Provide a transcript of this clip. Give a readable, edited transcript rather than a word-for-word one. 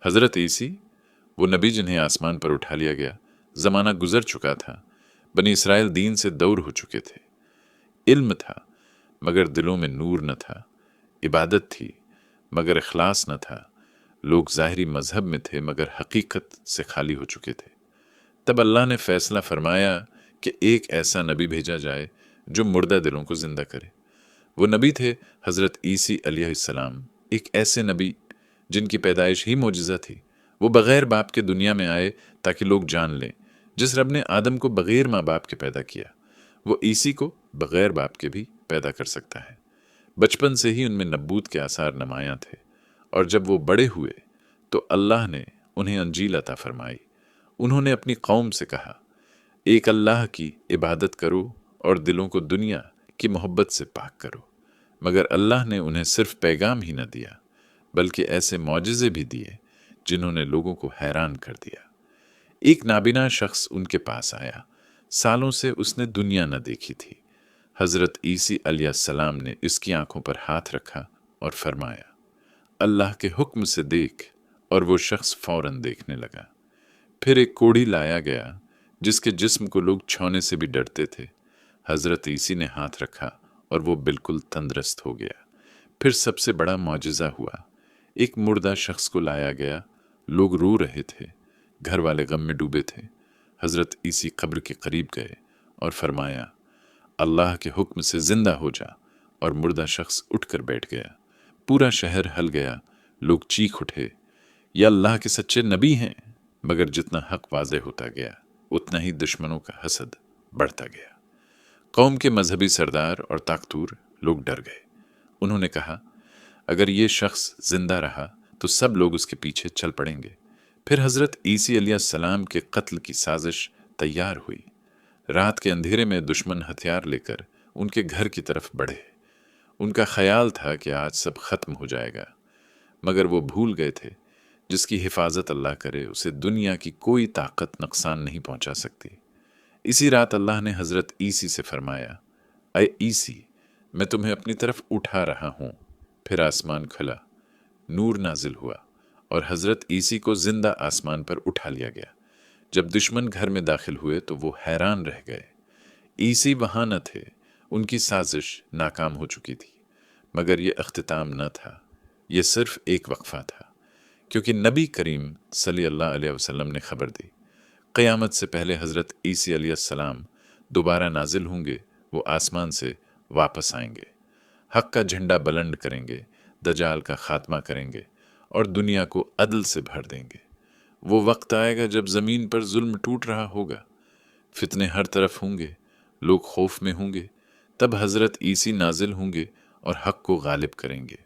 حضرت عیسی وہ نبی جنہیں آسمان پر اٹھا لیا گیا، زمانہ گزر چکا تھا، بنی اسرائیل دین سے دور ہو چکے تھے، علم تھا مگر دلوں میں نور نہ تھا، عبادت تھی مگر اخلاص نہ تھا، لوگ ظاہری مذہب میں تھے مگر حقیقت سے خالی ہو چکے تھے۔ تب اللہ نے فیصلہ فرمایا کہ ایک ایسا نبی بھیجا جائے جو مردہ دلوں کو زندہ کرے۔ وہ نبی تھے حضرت عیسی علیہ السلام، ایک ایسے نبی جن کی پیدائش ہی معجزہ تھی۔ وہ بغیر باپ کے دنیا میں آئے تاکہ لوگ جان لیں جس رب نے آدم کو بغیر ماں باپ کے پیدا کیا، وہ عیسی کو بغیر باپ کے بھی پیدا کر سکتا ہے۔ بچپن سے ہی ان میں نبوت کے آثار نمایاں تھے، اور جب وہ بڑے ہوئے تو اللہ نے انہیں انجیل عطا فرمائی۔ انہوں نے اپنی قوم سے کہا، ایک اللہ کی عبادت کرو اور دلوں کو دنیا کی محبت سے پاک کرو۔ مگر اللہ نے انہیں صرف پیغام ہی نہ دیا بلکہ ایسے معجزے بھی دیے جنہوں نے لوگوں کو حیران کر دیا۔ ایک نابینا شخص ان کے پاس آیا، سالوں سے اس نے دنیا نہ دیکھی تھی۔ حضرت عیسی علیہ السلام نے اس کی آنکھوں پر ہاتھ رکھا اور فرمایا، اللہ کے حکم سے دیکھ، اور وہ شخص فوراً دیکھنے لگا۔ پھر ایک کوڑھی لایا گیا جس کے جسم کو لوگ چھونے سے بھی ڈرتے تھے۔ حضرت عیسی نے ہاتھ رکھا اور وہ بالکل تندرست ہو گیا۔ پھر سب سے بڑا معجزہ ہوا، ایک مردہ شخص کو لایا گیا، لوگ رو رہے تھے، گھر والے غم میں ڈوبے تھے۔ حضرت عیسی قبر کے قریب گئے اور فرمایا، اللہ کے حکم سے زندہ ہو جا، اور مردہ شخص اٹھ کر بیٹھ گیا۔ پورا شہر ہل گیا، لوگ چیخ اٹھے، یہ اللہ کے سچے نبی ہیں۔ مگر جتنا حق واضح ہوتا گیا اتنا ہی دشمنوں کا حسد بڑھتا گیا۔ قوم کے مذہبی سردار اور طاقتور لوگ ڈر گئے۔ انہوں نے کہا، اگر یہ شخص زندہ رہا تو سب لوگ اس کے پیچھے چل پڑیں گے۔ پھر حضرت عیسی علیہ السلام کے قتل کی سازش تیار ہوئی۔ رات کے اندھیرے میں دشمن ہتھیار لے کر ان کے گھر کی طرف بڑھے۔ ان کا خیال تھا کہ آج سب ختم ہو جائے گا، مگر وہ بھول گئے تھے جس کی حفاظت اللہ کرے اسے دنیا کی کوئی طاقت نقصان نہیں پہنچا سکتی۔ اسی رات اللہ نے حضرت عیسی سے فرمایا، اے عیسی، میں تمہیں اپنی طرف اٹھا رہا ہوں۔ پھر آسمان کھلا، نور نازل ہوا اور حضرت عیسی کو زندہ آسمان پر اٹھا لیا گیا۔ جب دشمن گھر میں داخل ہوئے تو وہ حیران رہ گئے۔ عیسی وہاں نہ تھے، ان کی سازش ناکام ہو چکی تھی۔ مگر یہ اختتام نہ تھا، یہ صرف ایک وقفہ تھا، کیونکہ نبی کریم صلی اللہ علیہ وسلم نے خبر دی، قیامت سے پہلے حضرت عیسی علیہ السلام دوبارہ نازل ہوں گے۔ وہ آسمان سے واپس آئیں گے، حق کا جھنڈا بلند کریں گے، دجال کا خاتمہ کریں گے اور دنیا کو عدل سے بھر دیں گے۔ وہ وقت آئے گا جب زمین پر ظلم ٹوٹ رہا ہوگا، فتنے ہر طرف ہوں گے، لوگ خوف میں ہوں گے۔ تب حضرت عیسی نازل ہوں گے اور حق کو غالب کریں گے۔